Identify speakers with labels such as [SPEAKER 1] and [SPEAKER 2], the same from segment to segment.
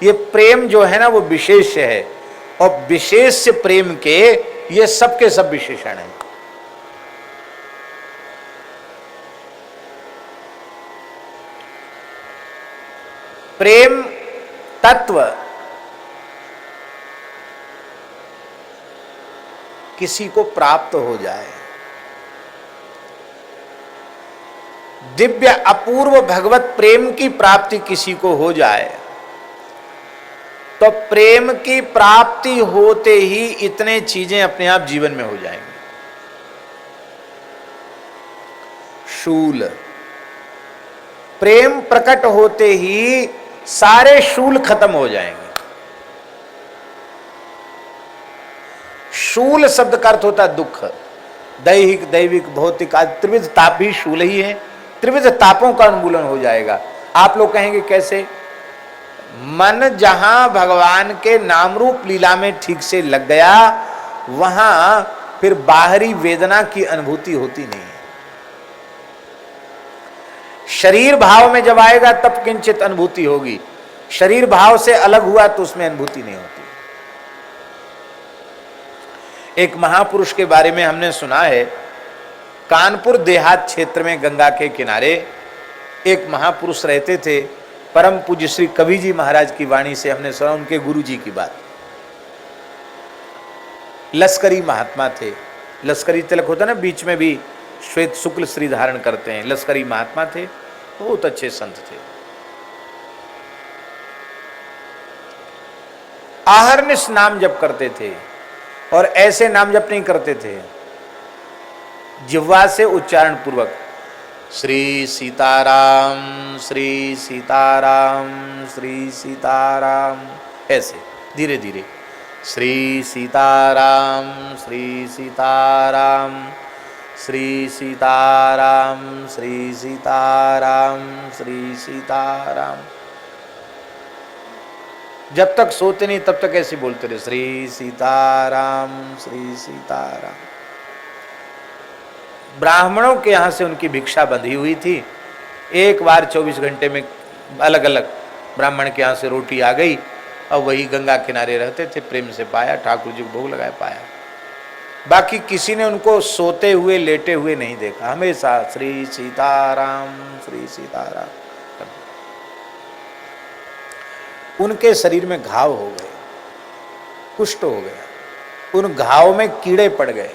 [SPEAKER 1] ये प्रेम जो है ना वो विशेष है, और विशेष प्रेम के ये सबके सब विशेषण हैं। प्रेम तत्व किसी को प्राप्त हो जाए, दिव्य अपूर्व भगवत प्रेम की प्राप्ति किसी को हो जाए, तो प्रेम की प्राप्ति होते ही इतने चीजें अपने आप जीवन में हो जाएंगी। शूल, प्रेम प्रकट होते ही सारे शूल खत्म हो जाएंगे। शूल शब्द का अर्थ होता है दुख, दैहिक दैविक भौतिक आदि त्रिविध ताप भी शूल ही है। त्रिविध तापों का उन्मूलन हो जाएगा। आप लोग कहेंगे कैसे? मन जहां भगवान के नाम रूप लीला में ठीक से लग गया, वहां फिर बाहरी वेदना की अनुभूति होती नहीं है। शरीर भाव में जब आएगा तब किंचित अनुभूति होगी, शरीर भाव से अलग हुआ तो उसमें अनुभूति नहीं होती। एक महापुरुष के बारे में हमने सुना है, कानपुर देहात क्षेत्र में गंगा के किनारे एक महापुरुष रहते थे। परम पूज्य श्री कबीर जी महाराज की वाणी से हमने सुना, उनके गुरु जी की बात। लश्करी महात्मा थे, लश्करी तिलक होता ना बीच में भी, श्वेत शुक्ल श्री धारण करते हैं, लश्करी महात्मा थे, बहुत अच्छे संत थे। आहरनिश नाम जप करते थे, और ऐसे नाम जप नहीं करते थे, जिह्वा से उच्चारण पूर्वक श्री सीताराम श्री सीताराम श्री सीताराम, ऐसे धीरे धीरे श्री सीताराम श्री सीताराम श्री सीताराम श्री सीताराम श्री सीताराम। जब तक सोते नहीं तब तक ऐसे बोलते रहे, श्री सीताराम श्री सीताराम। ब्राह्मणों के यहाँ से उनकी भिक्षा बंधी हुई थी। एक बार 24 घंटे में अलग अलग ब्राह्मण के यहाँ से रोटी आ गई, और वही गंगा किनारे रहते थे, प्रेम से पाया, ठाकुर जी को भोग लगाए पाया। बाकी किसी ने उनको सोते हुए लेटे हुए नहीं देखा, हमेशा श्री सीताराम श्री सीताराम। उनके शरीर में घाव हो गए, कुष्ठ हो गया, उन घाव में कीड़े पड़ गए।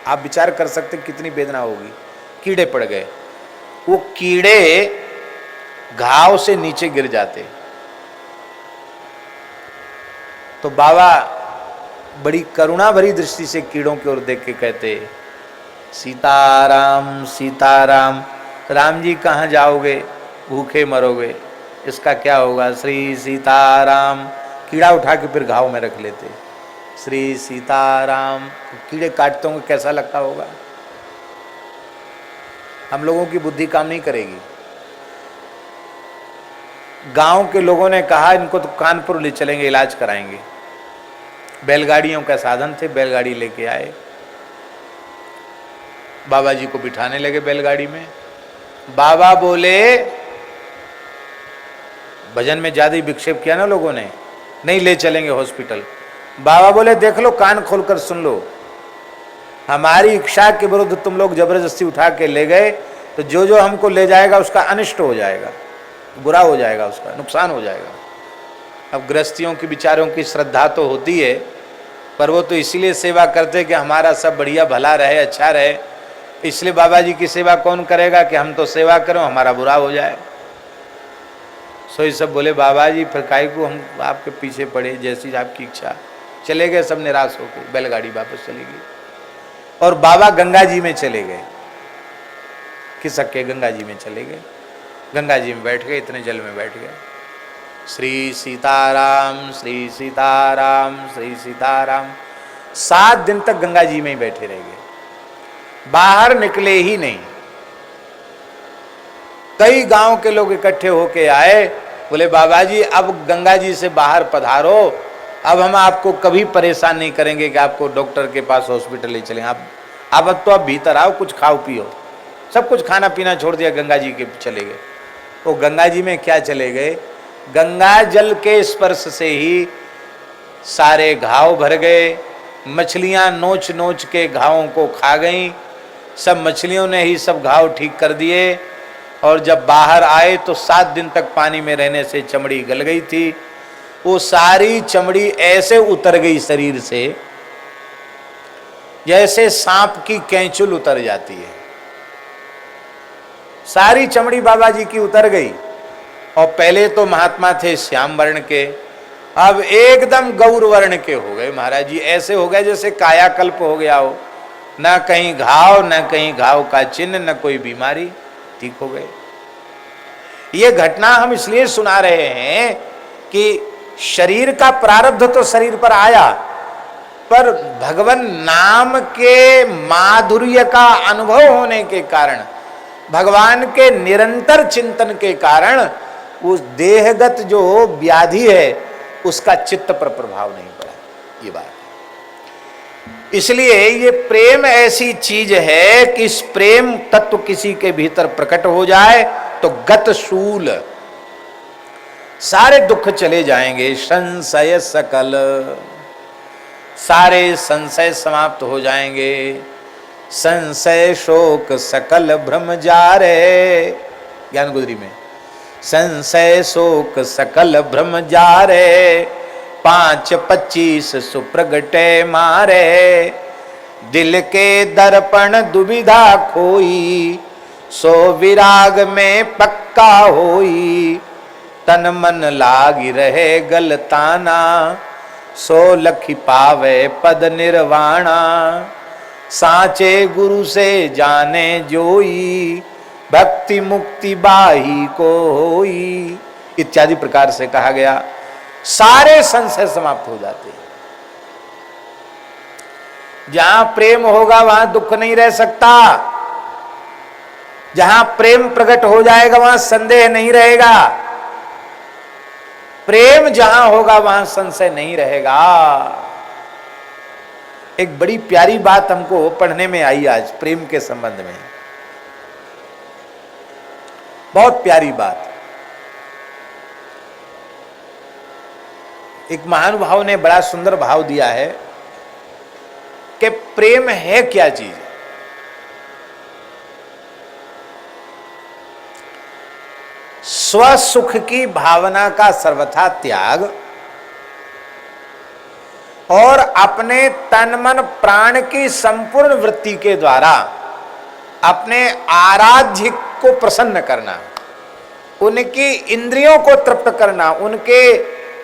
[SPEAKER 1] आप विचार कर सकते कितनी वेदना होगी। कीड़े पड़ गए, वो कीड़े घाव से नीचे गिर जाते, तो बाबा बड़ी करुणा भरी दृष्टि से कीड़ों की ओर देख के कहते, सीताराम सीताराम, राम जी कहाँ जाओगे, भूखे मरोगे, इसका क्या होगा, श्री सीताराम। कीड़ा उठा के फिर घाव में रख लेते, श्री सीताराम। कीड़े काटते होंगे, कैसा लगता होगा। हम लोगों की बुद्धि काम नहीं करेगी। गांव के लोगों ने कहा इनको तो कानपुर ले चलेंगे, इलाज कराएंगे। बैलगाड़ियों का साधन थे, बैलगाड़ी लेके आए, बाबा जी को बिठाने लगे बैलगाड़ी में। बाबा बोले, भजन में ज्यादा ही विक्षेप किया ना लोगों ने, नहीं ले चलेंगे हॉस्पिटल। बाबा बोले, देख लो, कान खोलकर सुन लो, हमारी इच्छा के विरुद्ध तुम लोग जबरदस्ती उठा के ले गए, तो जो जो हमको ले जाएगा उसका अनिष्ट हो जाएगा, बुरा हो जाएगा, उसका नुकसान हो जाएगा। अब गृहस्थियों की विचारों की श्रद्धा तो होती है, पर वो तो इसीलिए सेवा करते कि हमारा सब बढ़िया भला रहे, अच्छा रहे। इसलिए बाबा जी की सेवा कौन करेगा कि हम तो सेवा करो, हमारा बुरा हो जाए। सो ये सब बोले, बाबा जी फिर काहे को हम आपके पीछे पड़े, जैसी आपकी इच्छा। चले गए सब निराश होकर, बैलगाड़ी वापस चली गई, और बाबा गंगा जी में चले गए, खिसक के गंगा जी में चले गए। गंगा जी में बैठ गए, इतने जल में बैठ गए, श्री सीताराम श्री सीताराम श्री सीताराम। 7 दिन तक गंगा जी में ही बैठे रह गए, बाहर निकले ही नहीं। कई गांव के लोग इकट्ठे होके आए, बोले बाबा जी अब गंगा जी से बाहर पधारो, अब हम आपको कभी परेशान नहीं करेंगे कि आपको डॉक्टर के पास हॉस्पिटल ले चलें। अब तो आप भीतर आओ, कुछ खाओ पियो। सब कुछ खाना पीना छोड़ दिया, गंगा जी के चले गए। वो गंगा जी में क्या चले गए, गंगा जल के स्पर्श से ही सारे घाव भर गए, मछलियां नोच नोच के घावों को खा गईं, सब मछलियों ने ही सब घाव ठीक कर दिए। और जब बाहर आए तो 7 दिन तक पानी में रहने से चमड़ी गल गई थी। वो सारी चमड़ी ऐसे उतर गई शरीर से जैसे सांप की कैंचुल उतर जाती है। सारी चमड़ी बाबा जी की उतर गई। और पहले तो महात्मा थे श्याम वर्ण के, अब एकदम गौर वर्ण के हो गए महाराज जी। ऐसे हो गए जैसे कायाकल्प हो गया हो, ना कहीं घाव, ना कहीं घाव का चिन्ह, न कोई बीमारी, ठीक हो गए। ये घटना हम इसलिए सुना रहे हैं कि शरीर का प्रारब्ध तो शरीर पर आया, पर भगवान नाम के माधुर्य का अनुभव होने के कारण, भगवान के निरंतर चिंतन के कारण उस देहगत जो व्याधि है उसका चित्त पर प्रभाव नहीं पड़ा। ये बात, इसलिए ये प्रेम ऐसी चीज है कि इस प्रेम तत्व किसी के भीतर प्रकट हो जाए तो गत शूल, सारे दुख चले जाएंगे, संशय सकल, सारे संशय समाप्त हो जाएंगे। संशय शोक सकल भ्रम जारे, ज्ञान गुदरी में, संशय शोक सकल भ्रम जारे, 5-25 सुप्रगटे मारे, दिल के दर्पण दुविधा खोई, सो विराग में पक्का होई, तन मन लागी रहे गलताना, सो लखी पावे पद निर्वाणा, साचे गुरु से जाने जोई, भक्ति मुक्ति बाही को होई, इत्यादि प्रकार से कहा गया। सारे संशय समाप्त हो जाते हैं। जहां प्रेम होगा वहां दुख नहीं रह सकता। जहां प्रेम प्रकट हो जाएगा वहां संदेह नहीं रहेगा। प्रेम जहां होगा वहां संशय नहीं रहेगा। एक बड़ी प्यारी बात हमको पढ़ने में आई आज प्रेम के संबंध में, बहुत प्यारी बात। एक महानुभाव ने बड़ा सुंदर भाव दिया है कि प्रेम है क्या चीज। स्वसुख की भावना का सर्वथा त्याग और अपने तन मन प्राण की संपूर्ण वृत्ति के द्वारा अपने आराध्य को प्रसन्न करना, उनकी इंद्रियों को तृप्त करना,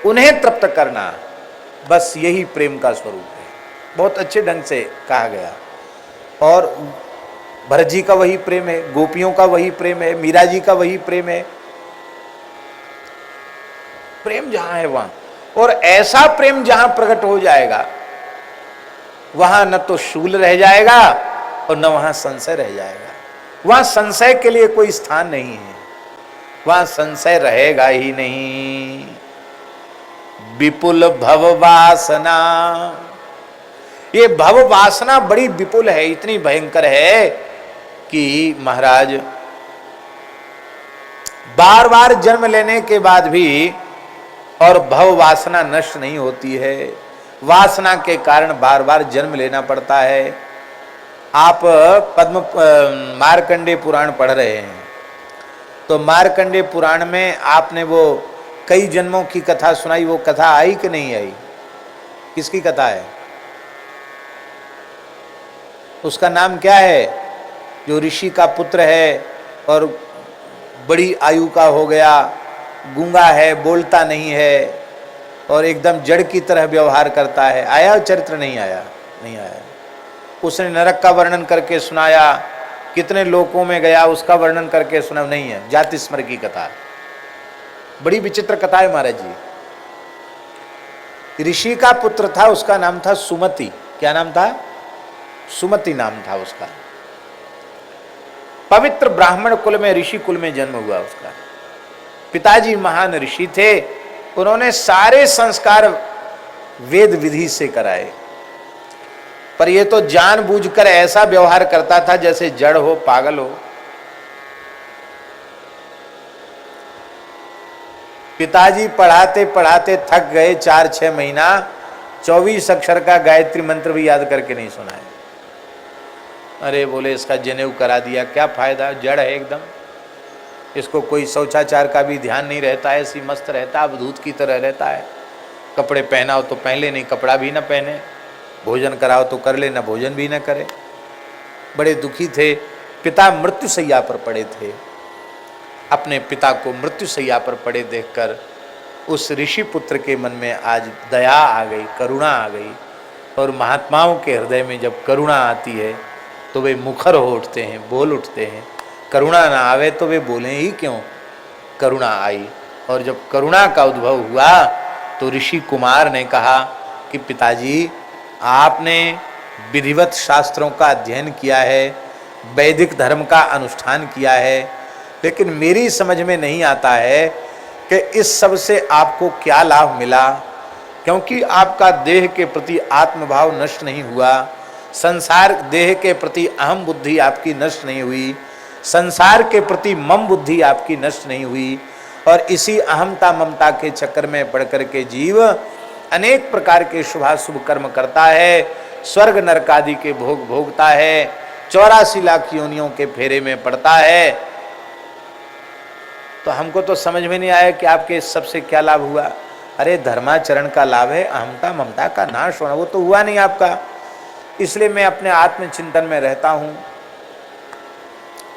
[SPEAKER 1] उन्हें तृप्त करना, बस यही प्रेम का स्वरूप है। बहुत अच्छे ढंग से कहा गया। और भरत जी का वही प्रेम है, गोपियों का वही प्रेम है, मीरा जी का वही प्रेम है। प्रेम जहां है वहां, और ऐसा प्रेम जहां प्रकट हो जाएगा वहां न तो शूल रह जाएगा और न वहां संशय रह जाएगा। वहां संशय के लिए कोई स्थान नहीं है, वहां संशय रहेगा ही नहीं। विपुल भव वासना, ये भव वासना बड़ी विपुल है, इतनी भयंकर है कि महाराज बार बार जन्म लेने के बाद भी और भव वासना नष्ट नहीं होती है। वासना के कारण बार बार जन्म लेना पड़ता है। आप पद्म मार्कंडेय पुराण पढ़ रहे हैं तो मार्कंडेय पुराण में आपने वो कई जन्मों की कथा सुनाई, वो कथा आई कि नहीं आई? किसकी कथा है? उसका नाम क्या है? जो ऋषि का पुत्र है और बड़ी आयु का हो गया, गूंगा है, बोलता नहीं है और एकदम जड़ की तरह व्यवहार करता है। आया चरित्र? नहीं आया, नहीं आया। उसने नरक का वर्णन करके सुनाया, कितने लोकों में गया उसका वर्णन करके सुना, नहीं है। जाति स्मर की कथा, बड़ी विचित्र कथा है महाराज जी। ऋषि का पुत्र था, उसका नाम था सुमति। क्या नाम था? सुमति नाम था उसका। पवित्र ब्राह्मण कुल में, ऋषि कुल में जन्म हुआ उसका। पिताजी महान ऋषि थे, उन्होंने सारे संस्कार वेद विधि से कराए, पर यह तो जानबूझकर ऐसा व्यवहार करता था जैसे जड़ हो, पागल हो। पिताजी पढ़ाते पढ़ाते थक गए, 4-6 महीना 24 अक्षर का गायत्री मंत्र भी याद करके नहीं सुनाए। अरे बोले इसका जनेऊ करा दिया, क्या फायदा, जड़ है एकदम, इसको कोई शौचाचार का भी ध्यान नहीं रहता है, ऐसी मस्त रहता है, अवधूत की तरह रहता है। कपड़े पहनाओ तो पहन ले, नहीं कपड़ा भी ना पहने, भोजन कराओ तो कर ले, ना भोजन भी ना करे। बड़े दुखी थे। पिता मृत्युशैया पर पड़े थे। अपने पिता को मृत्युशैया पर पड़े देखकर उस ऋषि पुत्र के मन में आज दया आ गई, करुणा आ गई। और महात्माओं के हृदय में जब करुणा आती है तो वे मुखर हो उठते हैं, बोल उठते हैं। करुणा ना आवे तो वे बोलें ही क्यों। करुणा आई, और जब करुणा का उद्भव हुआ तो ऋषि कुमार ने कहा कि पिताजी, आपने विधिवत शास्त्रों का अध्ययन किया है, वैदिक धर्म का अनुष्ठान किया है, लेकिन मेरी समझ में नहीं आता है कि इस सब से आपको क्या लाभ मिला, क्योंकि आपका देह के प्रति आत्मभाव नष्ट नहीं हुआ, संसार देह के प्रति अहम बुद्धि आपकी नष्ट नहीं हुई, संसार के प्रति मम बुद्धि आपकी नष्ट नहीं हुई, और इसी अहमता ममता के चक्कर में पड़ कर के जीव अनेक प्रकार के शुभाशुभ कर्म करता है, स्वर्ग नरक आदि के भोग भोगता है, 84 लाख योनियों के फेरे में पड़ता है। तो हमको तो समझ में नहीं आया कि आपके इस सबसे क्या लाभ हुआ। अरे धर्माचरण का लाभ है, अहमता ममता का नाश होना, वो तो हुआ नहीं आपका, इसलिए मैं अपने आत्मचिंतन में रहता हूँ।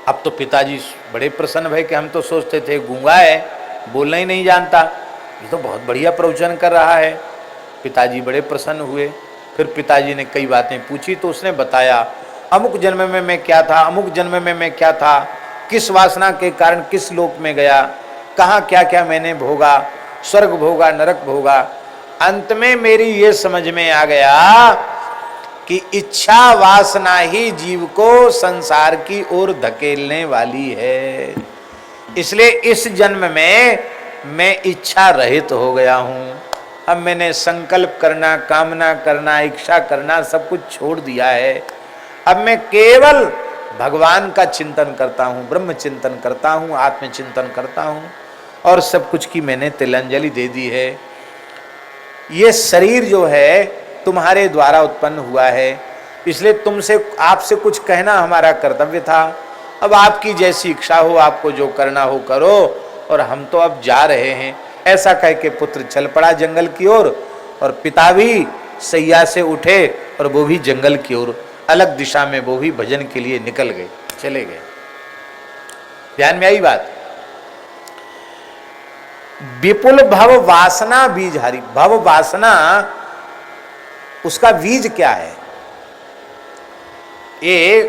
[SPEAKER 1] अब तो पिताजी बड़े प्रसन्न भय कि हम तो सोचते थे गूंगा है, बोलना ही नहीं जानता, ये तो बहुत बढ़िया प्रवचन कर रहा है। पिताजी बड़े प्रसन्न हुए। फिर पिताजी ने कई बातें पूछी तो उसने बताया, अमुक जन्म में मैं क्या था, अमुक जन्म में मैं क्या था, किस वासना के कारण किस लोक में गया, कहाँ क्या क्या मैंने भोगा, स्वर्ग भोगा, नरक भोगा। अंत में मेरी ये समझ में आ गया कि इच्छा वासना ही जीव को संसार की ओर धकेलने वाली है। इसलिए इस जन्म में मैं इच्छा रहित हो गया हूँ। अब मैंने संकल्प करना, कामना करना, इच्छा करना सब कुछ छोड़ दिया है। अब मैं केवल भगवान का चिंतन करता हूँ, ब्रह्म चिंतन करता हूँ, आत्मचिंतन करता हूँ, और सब कुछ की मैंने तिलांजलि दे दी है। ये शरीर जो है तुम्हारे द्वारा उत्पन्न हुआ है, इसलिए तुमसे आपसे कुछ कहना हमारा कर्तव्य था। अब आपकी जैसी इच्छा हो, आपको जो करना हो करो, और हम तो अब जा रहे हैं। ऐसा कह के पुत्र चल पड़ा जंगल की ओर, और पिता भी सैया से उठे और वो भी जंगल की ओर अलग दिशा में वो भी भजन के लिए निकल गए, चले गए। ध्यान में आई बात। विपुल भव वासना बीजहारी। भव वासना उसका बीज क्या है? ये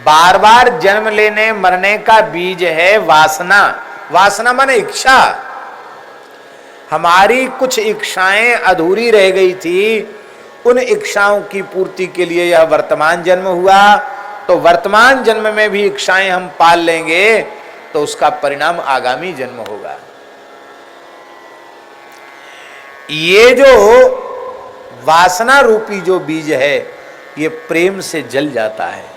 [SPEAKER 1] बार बार जन्म लेने मरने का बीज है वासना। वासना माने इच्छा। हमारी कुछ इच्छाएं अधूरी रह गई थी, उन इच्छाओं की पूर्ति के लिए यह वर्तमान जन्म हुआ। तो वर्तमान जन्म में भी इच्छाएं हम पाल लेंगे तो उसका परिणाम आगामी जन्म होगा। ये जो वासना रूपी जो बीज है, ये प्रेम से जल जाता है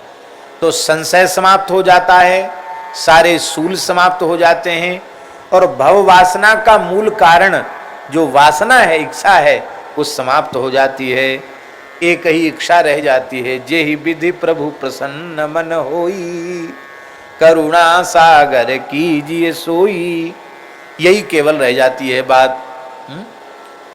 [SPEAKER 1] तो संशय समाप्त हो जाता है, सारे सूल समाप्त हो जाते हैं, और भव वासना का मूल कारण जो वासना है, इच्छा है, वो समाप्त हो जाती है। एक ही इच्छा रह जाती है, जे ही विधि प्रभु प्रसन्न मन होई, करुणा सागर कीजिए सोई। यही केवल रह जाती है बात।